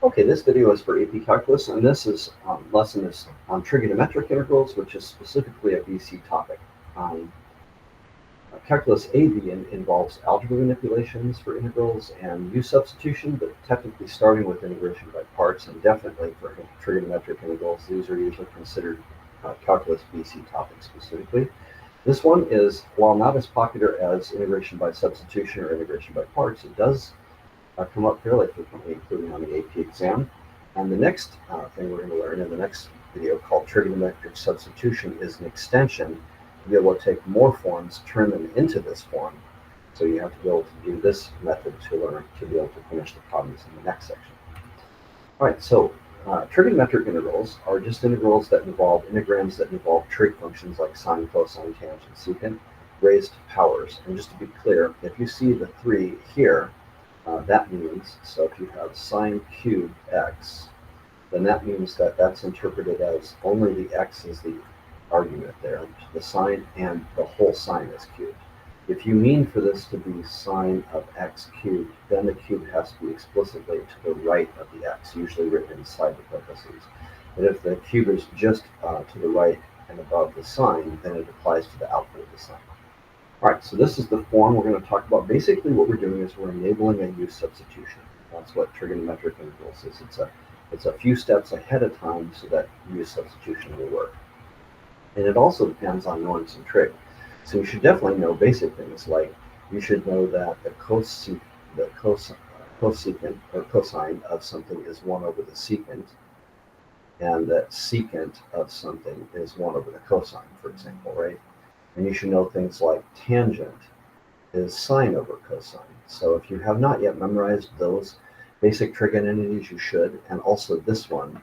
Okay, this video is for AP Calculus, and this lesson is on trigonometric integrals, which is specifically a BC topic. Um, Calculus AB involves algebra manipulations for integrals and u substitution, but technically starting with integration by parts, and definitely for trigonometric integrals, these are usually considered Calculus BC topics specifically. This one is, while not as popular as integration by substitution or integration by parts, it does come up fairly frequently, including on the AP exam. And the next thing we're going to learn in the next video, called trigonometric substitution, is an extension to be able to take more forms, turn them into this form. So you have to be able to do this method to learn to be able to finish the problems in the next section. All right, so trigonometric integrals are just integrals that involve integrams that involve trig functions like sine, cosine, tangent, secant, raised to powers. And just to be clear, if you see the 3 here, that means, so if you have sine cubed x, then that means that that's interpreted as only the x is the argument there, the sine, and the whole sine is cubed. If you mean for this to be sine of x cubed, then the cube has to be explicitly to the right of the x, usually written inside the parentheses. But if the cube is just to the right and above the sine, then it applies to the output of the sine. All right, so this is the form we're going to talk about. Basically, what we're doing is we're enabling a u substitution. That's what trigonometric integrals is. It's a few steps ahead of time so that u substitution will work. And it also depends on knowing some trig. So you should definitely know basic things, like you should know that the cosecant or cosine of something is 1 over the secant, and that secant of something is 1 over the cosine, for example, right? And you should know things like tangent is sine over cosine. So if you have not yet memorized those basic trig identities, you should. And also this one,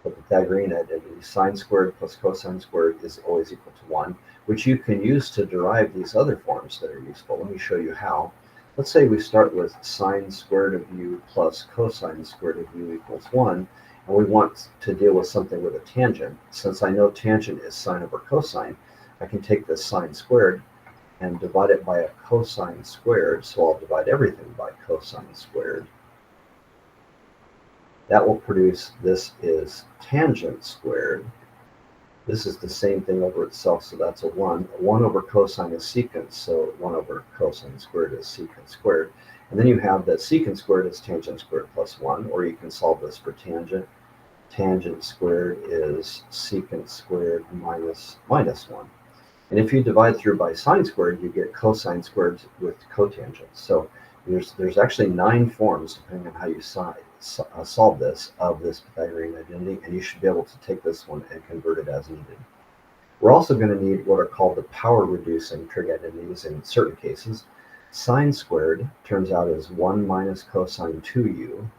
the Pythagorean identity, sine squared plus cosine squared is always equal to 1, which you can use to derive these other forms that are useful. Let me show you how. Let's say we start with sine squared of u plus cosine squared of u equals 1, and we want to deal with something with a tangent. Since I know tangent is sine over cosine, I can take this sine squared and divide it by a cosine squared, so I'll divide everything by cosine squared. That will produce, this is tangent squared. This is the same thing over itself, so that's a 1. 1 over cosine is secant, so 1 over cosine squared is secant squared. And then you have that secant squared is tangent squared plus 1, or you can solve this for tangent. Tangent squared is secant squared minus 1. And if you divide through by sine squared, you get cosine squared with cotangent. So there's actually 9 forms, depending on how you solve this, of this Pythagorean identity, and you should be able to take this one and convert it as needed. We're also going to need what are called the power-reducing trig identities in certain cases. Sine squared turns out as 1 minus cosine 2u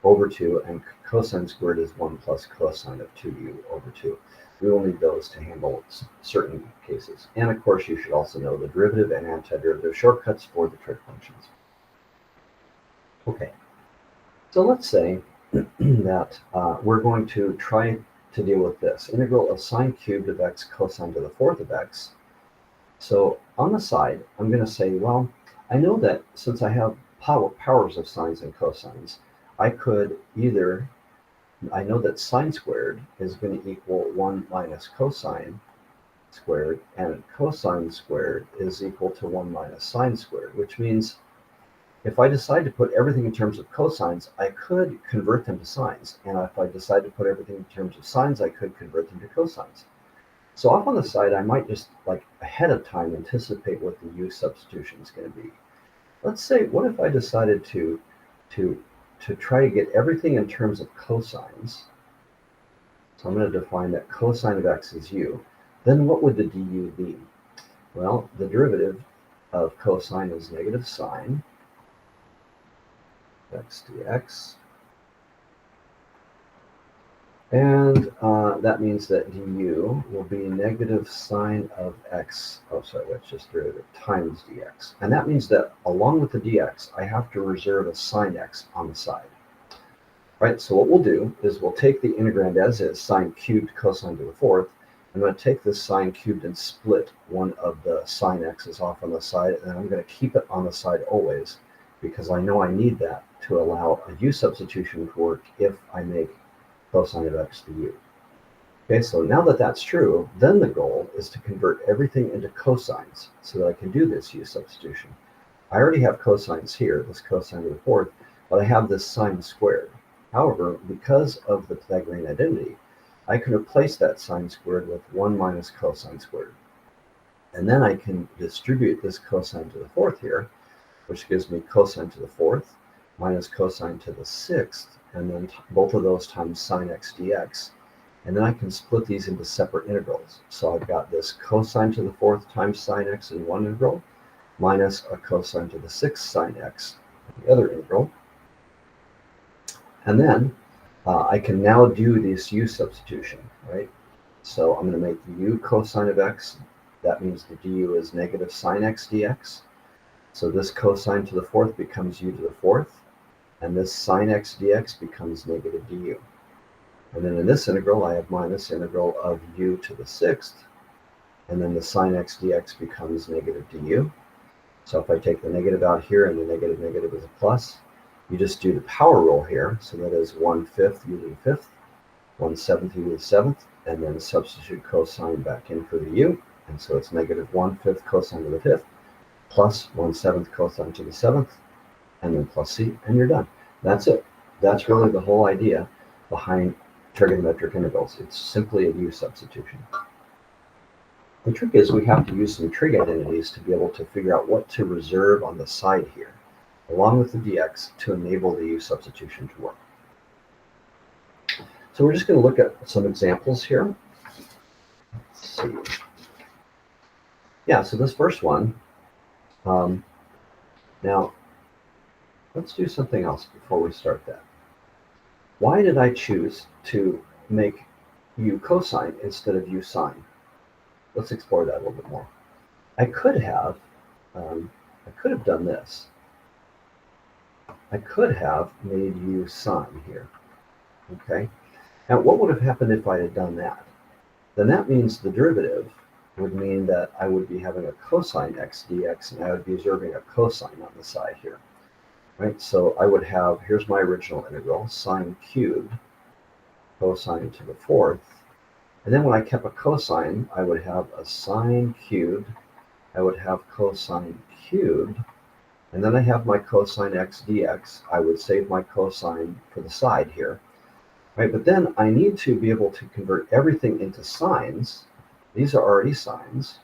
over 2, and cosine squared is 1 plus cosine of 2u over 2. We will need those to handle certain cases. And of course, you should also know the derivative and antiderivative shortcuts for the trig functions. Okay, so let's say that we're going to try to deal with this. Integral of sine cubed of x cosine to the 4th of x. So on the side, I'm going to say, well, I know that since I have powers of sines and cosines, I could either, I know that sine squared is going to equal 1 minus cosine squared, and cosine squared is equal to 1 minus sine squared, which means if I decide to put everything in terms of cosines, I could convert them to sines. And if I decide to put everything in terms of sines, I could convert them to cosines. So off on the side, I might just, like, ahead of time anticipate what the u substitution is going to be. Let's say, what if I decided to try to get everything in terms of cosines? So I'm going to define that cosine of x is u. Then what would the du be? Well, the derivative of cosine is negative sine x dx. And that means that du will be negative sine of x, that's just derivative, times dx. And that means that along with the dx, I have to reserve a sine x on the side. All right, so what we'll do is we'll take the integrand as is, sine cubed cosine to the 4th. I'm going to take this sine cubed and split one of the sine x's off on the side, and I'm going to keep it on the side always, because I know I need that to allow a u substitution to work if I make cosine of x the u. Okay, so now that that's true, then the goal is to convert everything into cosines so that I can do this u substitution. I already have cosines here, this cosine to the fourth, but I have this sine squared. However, because of the Pythagorean identity, I can replace that sine squared with 1 minus cosine squared. And then I can distribute this cosine to the fourth here, which gives me cosine to the fourth minus cosine to the sixth, and then both of those times sine x dx. And then I can split these into separate integrals. So I've got this cosine to the fourth times sine x in one integral, minus a cosine to the sixth sine x in the other integral. And then I can now do this u substitution, right? So I'm going to make the u cosine of x. That means the du is negative sine x dx. So this cosine to the fourth becomes u to the fourth, and this sine x dx becomes negative du. And then in this integral, I have minus integral of u to the sixth, and then the sine x dx becomes negative du. So if I take the negative out here and the negative negative is a plus, you just do the power rule here. So that is 1/5 u to the fifth, 1/7 u to the seventh, and then substitute cosine back in for the u. And so it's negative 1/5 cosine to the fifth, plus 1/7 cosine to the seventh, and then plus c, and you're done. That's it. That's really the whole idea behind trigonometric integrals. It's simply a u substitution. The trick is we have to use some trig identities to be able to figure out what to reserve on the side here, along with the dx, to enable the u substitution to work. So we're just going to look at some examples here. Let's see. Yeah, so this first one, now let's do something else before we start that. Why did I choose to make u cosine instead of u sine? Let's explore that a little bit more. I could have done this. I could have made u sine here, okay? Now, what would have happened if I had done that? Then that means the derivative would mean that I would be having a cosine x dx, and I would be observing a cosine on the side here, right? So I would have, here's my original integral, sine cubed cosine to the fourth. And then when I kept a cosine, I would have a sine cubed, I would have cosine cubed, and then I have my cosine x dx. I would save my cosine for the side here, right? But then I need to be able to convert everything into sines. These are already sines,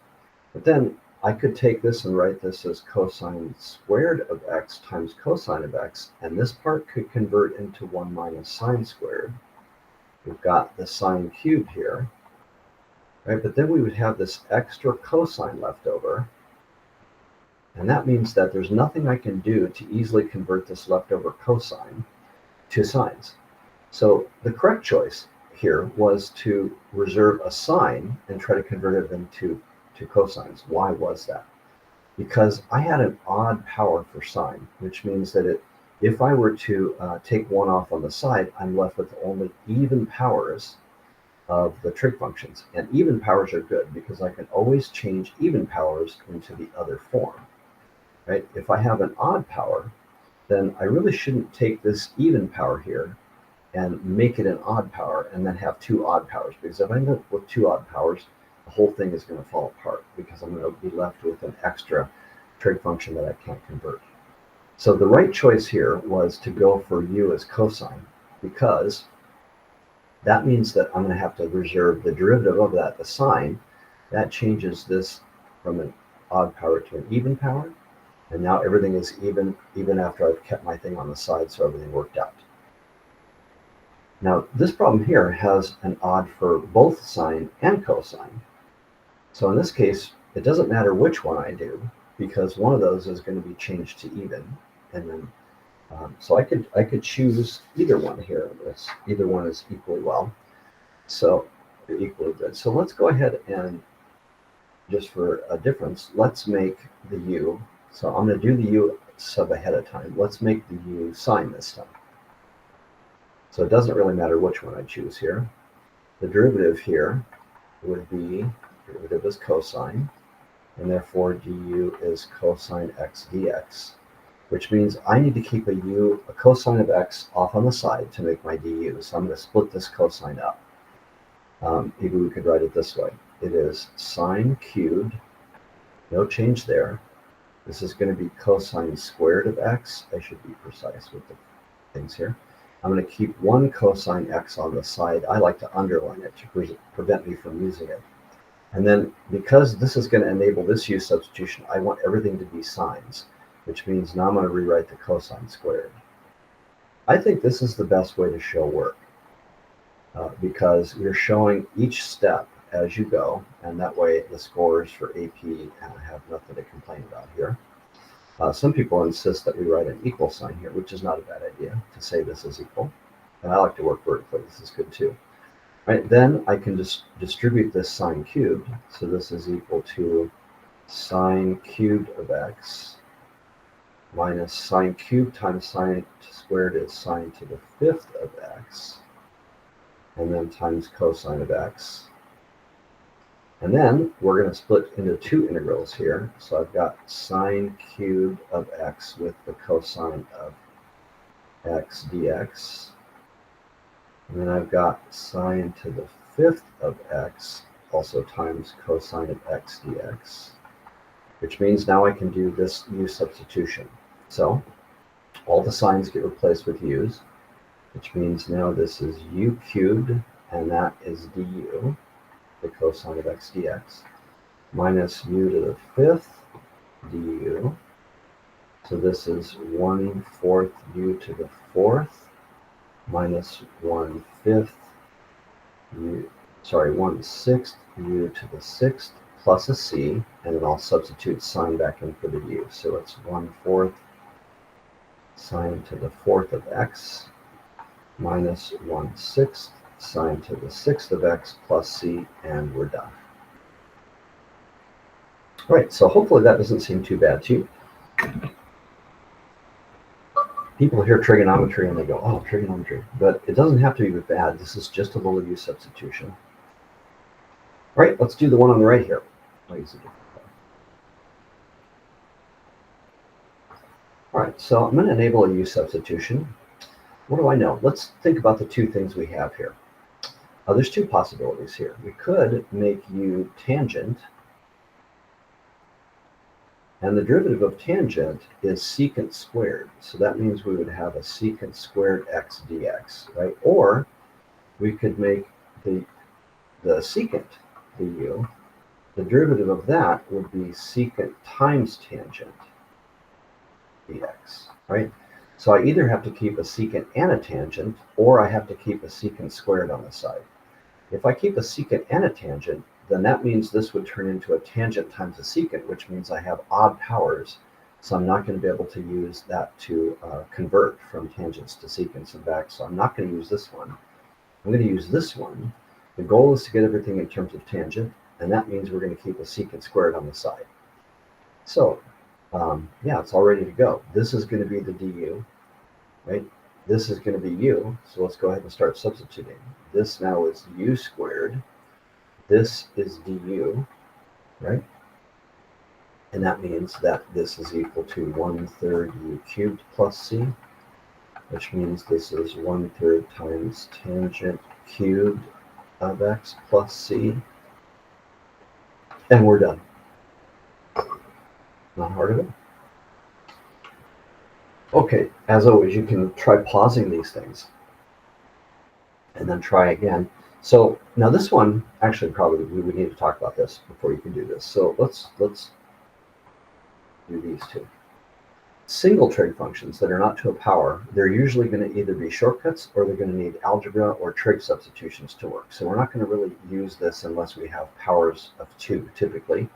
but then I could take this and write this as cosine squared of x times cosine of x, and this part could convert into 1 minus sine squared. We've got the sine cubed here, right? But then we would have this extra cosine left over, and that means that there's nothing I can do to easily convert this leftover cosine to sines. So the correct choice here was to reserve a sine and try to convert it into cosines. Why was that? Because I had an odd power for sine, which means that if I were to take one off on the side, I'm left with only even powers of the trig functions. And even powers are good because I can always change even powers into the other form, right? If I have an odd power, then I really shouldn't take this even power here and make it an odd power and then have two odd powers, because if I end up with two odd powers, the whole thing is going to fall apart because I'm going to be left with an extra trig function that I can't convert. So the right choice here was to go for u as cosine, because that means that I'm going to have to reserve the derivative of that, the sine. That changes this from an odd power to an even power, and now everything is even after I've kept my thing on the side, so everything worked out. Now, this problem here has an odd for both sine and cosine. So in this case, it doesn't matter which one I do, because one of those is going to be changed to even. And then, so I could choose either one here. Either one is equally well. So they're equally good. So let's go ahead and, just for a difference, let's make the u. So I'm going to do the u sub ahead of time. Let's make the u sine this time. So it doesn't really matter which one I choose here. The derivative here would be, derivative is cosine, and therefore du is cosine x dx. which means I need to keep a cosine of x off on the side to make my du. So I'm going to split this cosine up. Maybe we could write it this way. It is sine cubed, no change there. This is going to be cosine squared of x. I should be precise with the things here. I'm going to keep one cosine x on the side. I like to underline it to prevent me from using it. And then because this is going to enable this u substitution, I want everything to be sines, which means now I'm going to rewrite the cosine squared. I think this is the best way to show work because you're showing each step as you go, and that way the scores for AP have nothing to complain about here. Some people insist that we write an equal sign here, which is not a bad idea to say this is equal. And I like to work vertically. This is good too. Right, then I can just distribute this sine cubed. So this is equal to sine cubed of x minus sine cubed times sine squared is sine to the fifth of x, and then times cosine of x. And then we're going to split into two integrals here. So I've got sine cubed of x with the cosine of x dx. And then I've got sine to the fifth of x, also times cosine of x dx, which means now I can do this u substitution. So all the signs get replaced with u's, which means now this is u cubed, and that is du, the cosine of x dx, minus u to the fifth du. So this is 1/4 u to the fourth, minus 1/6 u to the sixth plus a c, and then I'll substitute sine back in for the u. So it's 1/4 sine to the fourth of x minus 1/6 sine to the sixth of x plus c, and we're done. All right, so hopefully that doesn't seem too bad to you. People hear trigonometry and they go, oh, trigonometry. But it doesn't have to be bad. This is just a little u substitution. All right, let's do the one on the right here. I'll use a different color. All right, so I'm going to enable a u substitution. What do I know? Let's think about the two things we have here. There's two possibilities here. We could make u tangent, and the derivative of tangent is secant squared. So that means we would have a secant squared x dx, right? Or we could make the secant du, the derivative of that would be secant times tangent dx, right? So I either have to keep a secant and a tangent, or I have to keep a secant squared on the side. If I keep a secant and a tangent, then that means this would turn into a tangent times a secant, which means I have odd powers. So I'm not going to be able to use that to convert from tangents to secants and back. So I'm not going to use this one. I'm going to use this one. The goal is to get everything in terms of tangent, and that means we're going to keep a secant squared on the side. So yeah, it's all ready to go. This is going to be the du, right? This is going to be u, so let's go ahead and start substituting. This now is u squared. This is du, right? And that means that this is equal to 1/3 u cubed plus c, which means this is 1/3 times tangent cubed of x plus c. And we're done. Not hard at all. Okay, as always, you can try pausing these things and then try again. So now this one, actually probably we would need to talk about this before you can do this. So let's do these two. Single trig functions that are not to a power, they're usually going to either be shortcuts or they're going to need algebra or trig substitutions to work. So we're not going to really use this unless we have powers of 2 typically.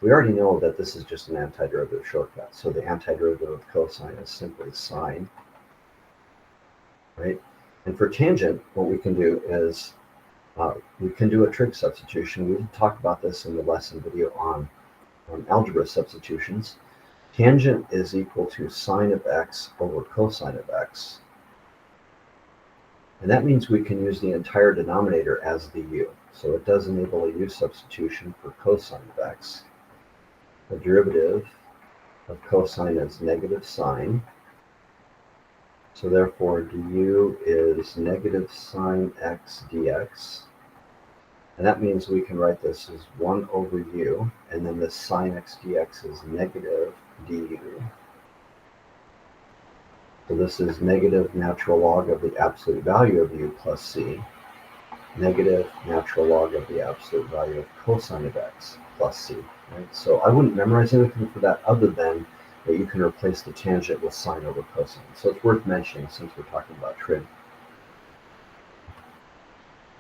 We already know that this is just an antiderivative shortcut. So the antiderivative of cosine is simply sine, right? And for tangent, what we can do is we can do a trig substitution. We did talk about this in the lesson video on algebra substitutions. Tangent is equal to sine of x over cosine of x. And that means we can use the entire denominator as the u. So it does enable a u substitution for cosine of x. The derivative of cosine is negative sine. So therefore, du is negative sine x dx. And that means we can write this as 1 over u, and then this sine x dx is negative du. So this is negative natural log of the absolute value of u plus c, negative natural log of the absolute value of cosine of x plus c. Right? So I wouldn't memorize anything for that other than that you can replace the tangent with sine over cosine. So it's worth mentioning since we're talking about trig.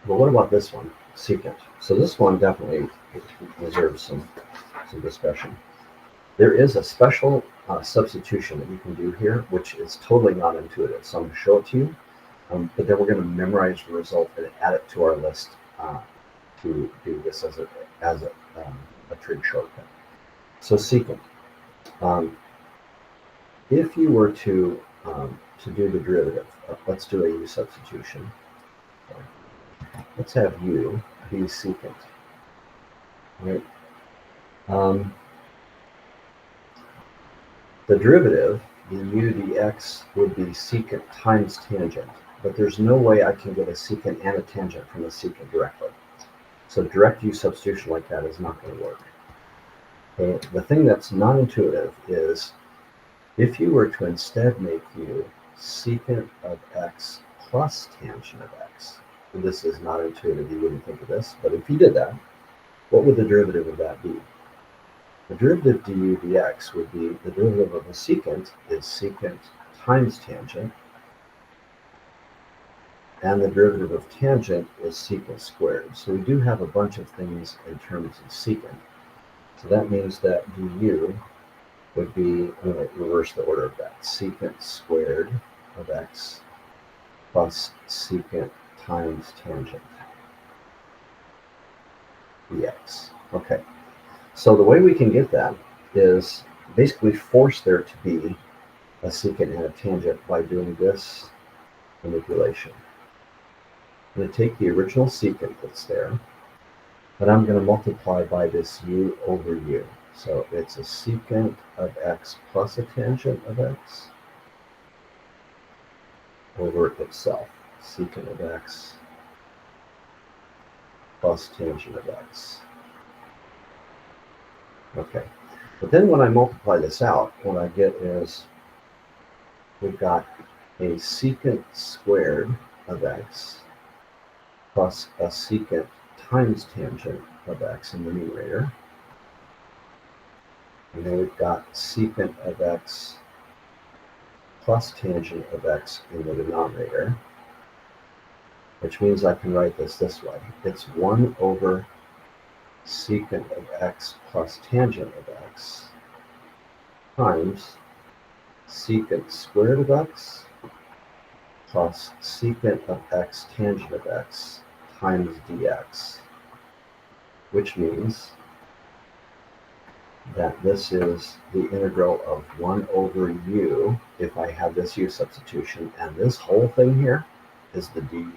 But what about this one, secant? So this one definitely deserves some discussion. There is a special substitution that you can do here, which is totally not intuitive. So I'm going to show it to you, but then we're going to memorize the result and add it to our list to do this as a trig shortcut. So secant. If you were to do the derivative, let's do a u substitution. Let's have u be secant. Right? The derivative, the u dx, would be secant times tangent, but there's no way I can get a secant and a tangent from a secant directly. So direct u substitution like that is not going to work. Okay? The thing that's non-intuitive is if you were to instead make u secant of x plus tangent of x. This is not intuitive, you wouldn't think of this, but if you did that, what would the derivative of that be? The derivative du dx would be the derivative of a secant is secant times tangent, and the derivative of tangent is secant squared. So we do have a bunch of things in terms of secant. So that means that du would be, I'm going to reverse the order of that, secant squared of x plus secant times tangent dx. Okay. So the way we can get that is basically force there to be a secant and a tangent by doing this manipulation. I'm going to take the original secant that's there, but I'm going to multiply by this u over u. So it's a secant of x plus a tangent of x over itself. Secant of x plus tangent of x. Okay, but then when I multiply this out, what I get is we've got a secant squared of x plus a secant times tangent of x in the numerator. And then we've got secant of x plus tangent of x in the denominator, which means I can write this way. It's 1 over secant of x plus tangent of x times secant squared of x plus secant of x tangent of x times dx, which means that this is the integral of 1 over u if I have this u substitution, and this whole thing here is the du.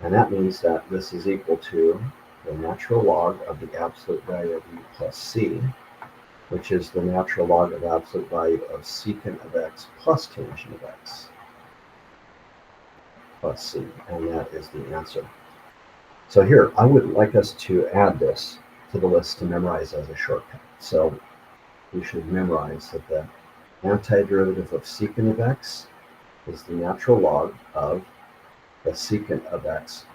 And that means that this is equal to the natural log of the absolute value of u plus c, which is the natural log of absolute value of secant of x plus tangent of x plus c, and that is the answer. So here, I would like us to add this to the list to memorize as a shortcut. So we should memorize that the antiderivative of secant of x is the natural log of the secant of x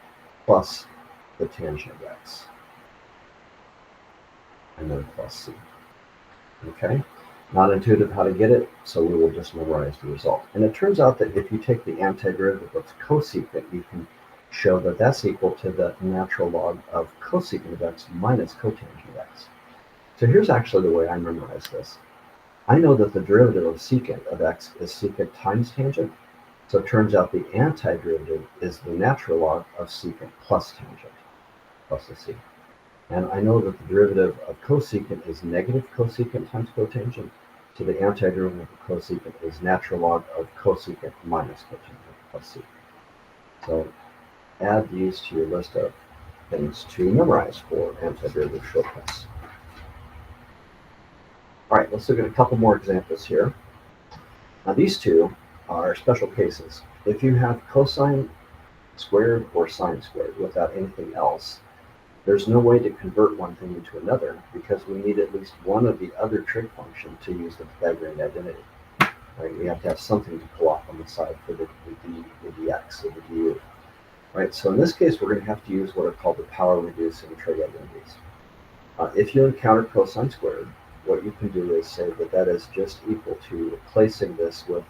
plus the tangent of x, and then plus c. Okay, not intuitive how to get it, so we will just memorize the result. And it turns out that if you take the antiderivative of cosecant, you can show that that's equal to the natural log of cosecant of x minus cotangent of x. So here's actually the way I memorize this. I know that the derivative of secant of x is secant times tangent, so it turns out the antiderivative is the natural log of secant plus tangent, plus the c. And I know that the derivative of cosecant is negative cosecant times cotangent, so the antiderivative of cosecant is natural log of cosecant minus cotangent plus c. So add these to your list of things to memorize for antiderivative shortcuts. All right, let's look at a couple more examples here. Now these two are special cases. If you have cosine squared or sine squared without anything else, there's no way to convert one thing into another because we need at least one of the other trig function to use the Pythagorean identity. Right? We have to have something to pull off on the side for the dx or the du. Right? So in this case, we're going to have to use what are called the power reducing trig identities. If you encounter cosine squared, what you can do is say that that is just equal to replacing this with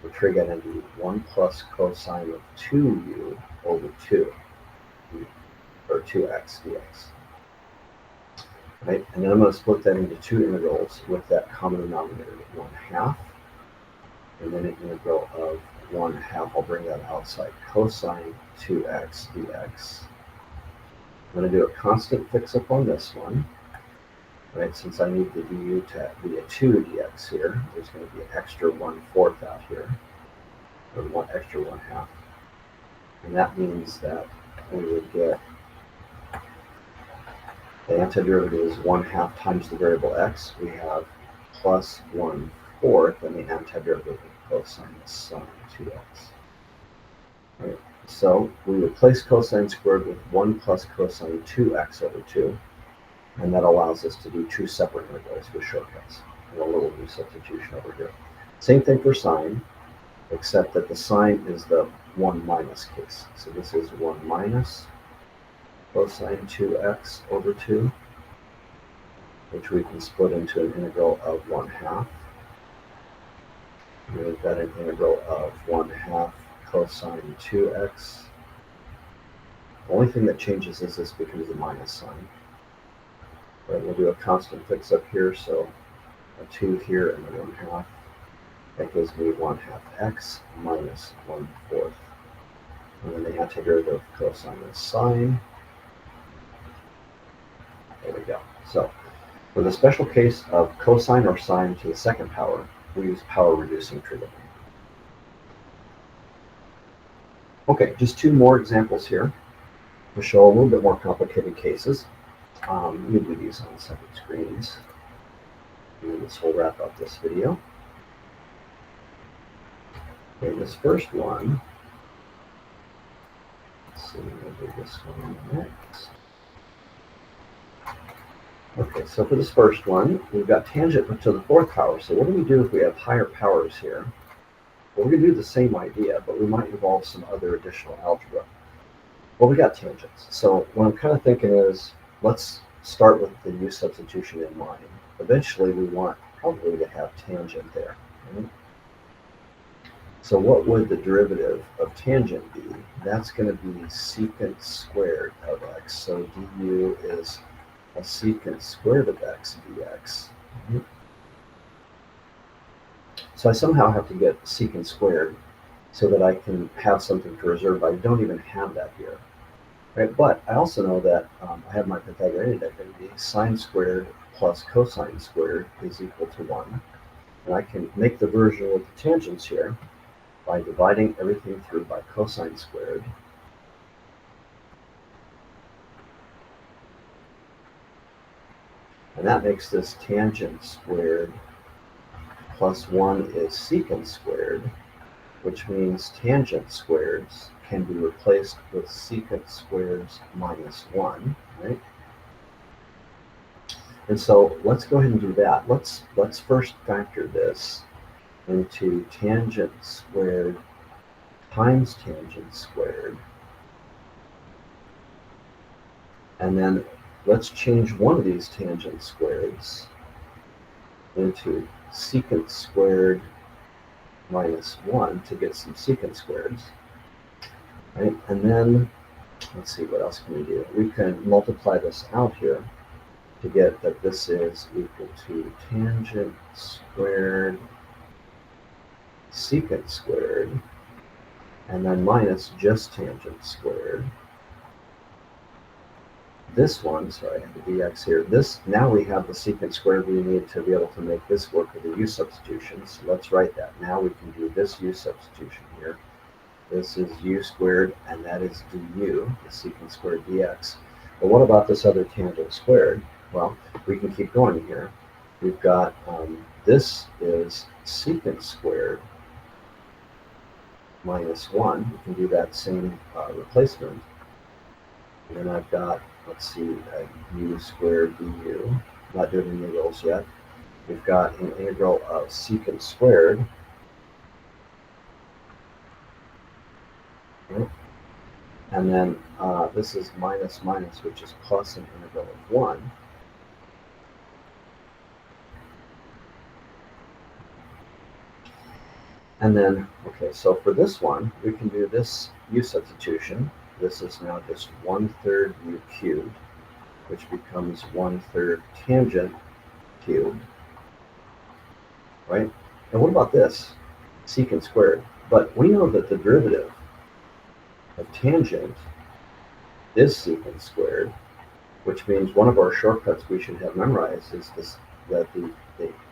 the trig identity 1 plus cosine of 2u over 2, or 2x dx. Right? And then I'm going to split that into two integrals with that common denominator, 1/2, and then an integral of 1/2. I'll bring that outside, cosine 2x dx. I'm going to do a constant fix-up on this one. Right, since I need the du to be a 2 dx here, there's going to be an extra 1/4 out here, or one extra 1/2. And that means that we would get the antiderivative is 1/2 times the variable x. We have plus 1/4, and the antiderivative of cosine is sine 2x. Right, so we replace cosine squared with 1 plus cosine 2x over 2. And that allows us to do two separate integrals with shortcuts and a little substitution over here. Same thing for sine, except that the sine is the 1 minus case. So this is 1 minus cosine 2x over 2, which we can split into an integral of 1/2. We've got an integral of 1/2 cosine 2x. The only thing that changes is this becomes a minus sign. Right, we'll do a constant fix up here, so a 2 here and a 1/2. That gives me 1/2 x minus 1/4. And then the antiderivative of cosine is sine. There we go. So for the special case of cosine or sine to the second power, we use power reducing trigonometry. Okay, just two more examples here to show a little bit more complicated cases. Let me do these on separate screens. And this will wrap up this video. Okay, this first one, let's see, we'll do this one next. Okay, so for this first one, we've got tangent to the fourth power. So what do we do if we have higher powers here? Well, we're going to do the same idea, but we might involve some other additional algebra. Well, we got tangents. So what I'm kind of thinking is, let's start with the u substitution in mind. Eventually, we want probably to have tangent there. Right? So what would the derivative of tangent be? That's going to be secant squared of x. So du is a secant squared of x dx. So I somehow have to get secant squared so that I can have something to reserve. I don't even have that here. Right? But I also know that I have my Pythagorean identity. Sine squared plus cosine squared is equal to 1. And I can make the version with the tangents here by dividing everything through by cosine squared. And that makes this tangent squared plus 1 is secant squared, which means tangent squareds can be replaced with secant squareds minus 1, right? And so let's go ahead and do that. Let's first factor this into tangent squared times tangent squared. And then let's change one of these tangent squareds into secant squared minus 1 to get some secant squareds. Right? And then, let's see, what else can we do? We can multiply this out here to get that this is equal to tangent squared secant squared, and then minus just tangent squared. This one, sorry, I have the dx here. This, now we have the secant squared we need to be able to make this work with the u substitution. So let's write that. Now we can do this u substitution here. This is u squared, and that is du, the secant squared dx. But what about this other tangent squared? Well, we can keep going here. we've got this is secant squared minus 1. We can do that same replacement. And then I've got, let's see, u squared du. Not doing integrals yet. We've got an integral of secant squared. Okay. And then this is minus minus, which is plus an integral of 1. And then, okay, so for this one, we can do this u substitution. This is now just 1/3 u cubed, which becomes 1/3 tangent cubed, right? And what about this? Secant squared. But we know that the derivative of tangent is secant squared, which means one of our shortcuts we should have memorized is this, that the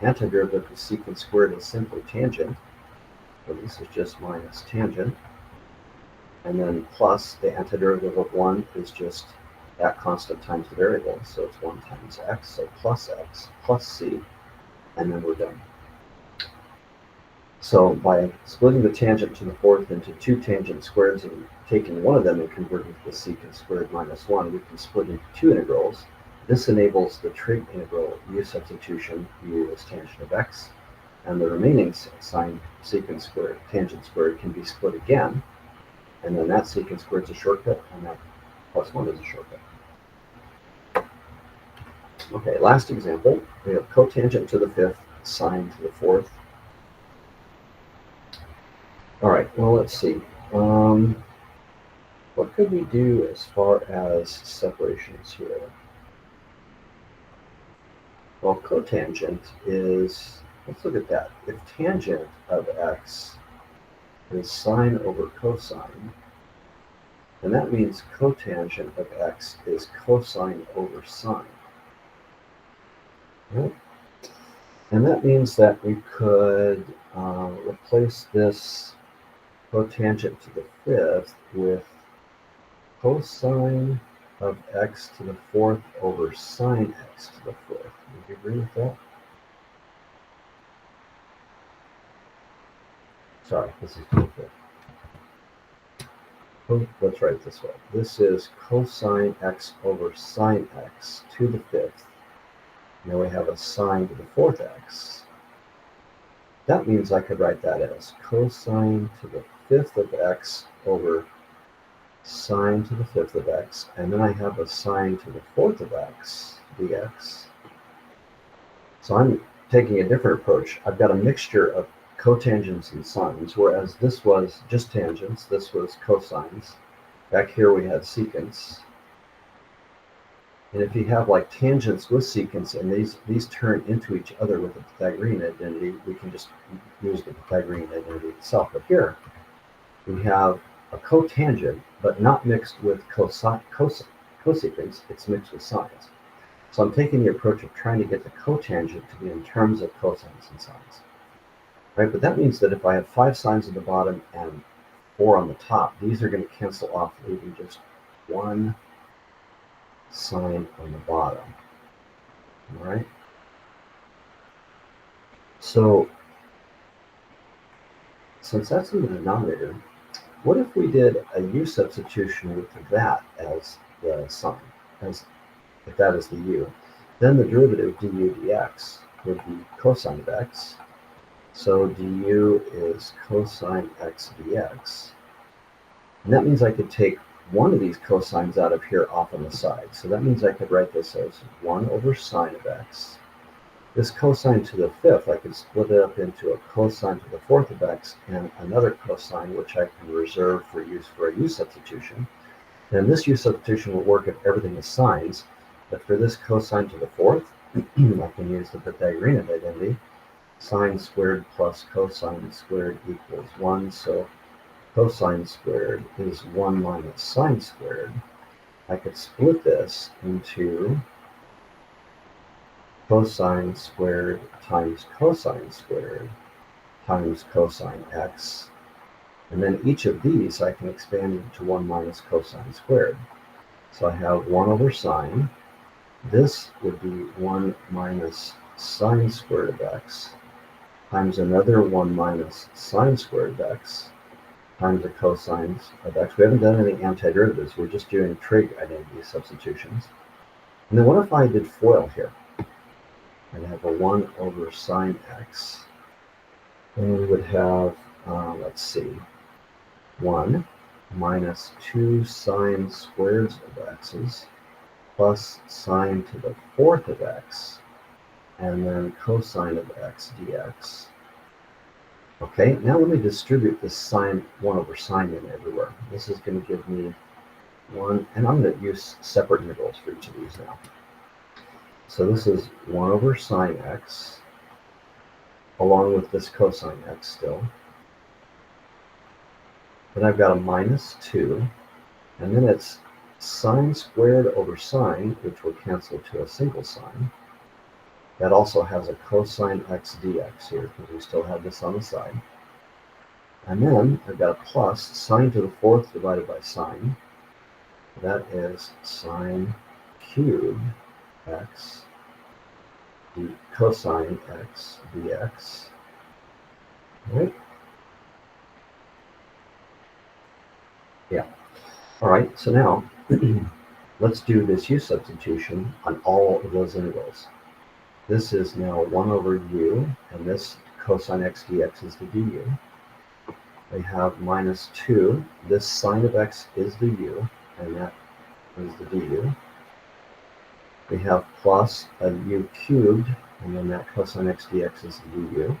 antiderivative of secant squared is simply tangent. So this is just minus tangent. And then plus the antiderivative of 1 is just that constant times the variable. So it's 1 times x, so plus x plus c, and then we're done. So by splitting the tangent to the fourth into two tangent squares and taking one of them and converting to the secant squared minus 1, we can split into two integrals. This enables the trig integral u substitution, u is tangent of x, and the remaining sine secant squared, tangent squared can be split again, and then that secant squared is a shortcut, and that plus 1 is a shortcut. Okay, last example, we have cotangent to the fifth, sine to the fourth. All right, well, let's see. What could we do as far as separations here? Well, cotangent is, let's look at that. If tangent of x is sine over cosine, then that means cotangent of x is cosine over sine. Right? And that means that we could replace this cotangent to the fifth with cosine of x to the fourth over sine x to the fourth. Would you agree with that? Sorry, this is to the fifth. Oh, let's write it this way. This is cosine x over sine x to the fifth. Now we have a sine to the fourth x. That means I could write that as cosine to the fifth of x over sine to the fifth of x, and then I have a sine to the fourth of x dx. So I'm taking a different approach. I've got a mixture of cotangents and sines, whereas this was just tangents, this was cosines. Back here we had secants. And if you have like tangents with secants and these turn into each other with the Pythagorean identity, we can just use the Pythagorean identity itself. But here we have a cotangent, but not mixed with cosecants, it's mixed with sines. So I'm taking the approach of trying to get the cotangent to be in terms of cosines and sines. Right, but that means that if I have 5 sines at the bottom and 4 on the top, these are going to cancel off, leaving just 1 sine on the bottom. All right. So since that's in the denominator, what if we did a u substitution with that as the sine, as if that is the u? Then the derivative du dx would be cosine of x. So du is cosine x dx. And that means I could take one of these cosines out of here off on the side. So that means I could write this as 1 over sine of x. This cosine to the fifth, I could split it up into a cosine to the fourth of x and another cosine, which I can reserve for use for a u substitution. And this u substitution will work if everything is sines. But for this cosine to the fourth, I can use the Pythagorean identity. Sine squared plus cosine squared equals 1. So cosine squared is 1 minus sine squared. I could split this into cosine squared times cosine squared times cosine x. And then each of these I can expand into 1 minus cosine squared. So I have 1 over sine. This would be 1 minus sine squared of x times another 1 minus sine squared of x times the cosines of x. We haven't done any antiderivatives. We're just doing trig identity substitutions. And then what if I did FOIL here? I'd have a 1 over sine x. And we would have, let's see, 1 minus 2 sine squares of x's plus sine to the fourth of x, and then cosine of x dx. Okay, now let me distribute this sine 1 over sine in everywhere. This is going to give me 1, and I'm going to use separate integrals for each of these now. So this is 1 over sine x, along with this cosine x still. Then I've got a minus 2, and then it's sine squared over sine, which will cancel to a single sine. That also has a cosine x dx here, because we still have this on the side. And then I've got a plus sine to the fourth divided by sine. That is sine cubed x cosine x dx. Right? Yeah. All right, so now let's do this u substitution on all of those integrals. This is now 1 over u, and this cosine x dx is the du. We have minus 2. This sine of x is the u, and that is the du. We have plus a u cubed, and then that cosine x dx is the du.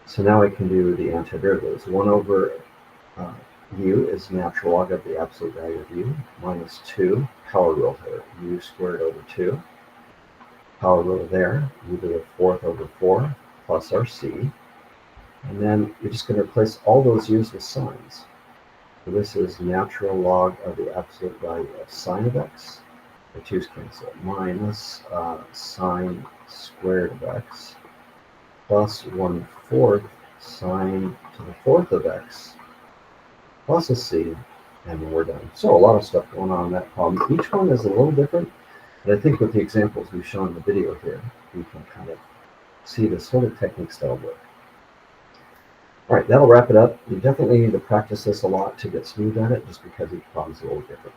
So now we can do the antiderivatives. 1 over u is natural log of the absolute value of u, minus 2, power rule here, u squared over 2. Power rule there, u to the fourth over 4, plus our c. And then you're just going to replace all those u's with sines. So this is natural log of the absolute value of sine of x. The 2's cancel. Minus sine squared of x plus 1/4 sine to the fourth of x plus a c, and then we're done. So a lot of stuff going on in that problem. Each one is a little different, but I think with the examples we've shown in the video here, we can kind of see the sort of techniques that'll work. All right, that'll wrap it up. You definitely need to practice this a lot to get smooth at it, just because each problem is a little different.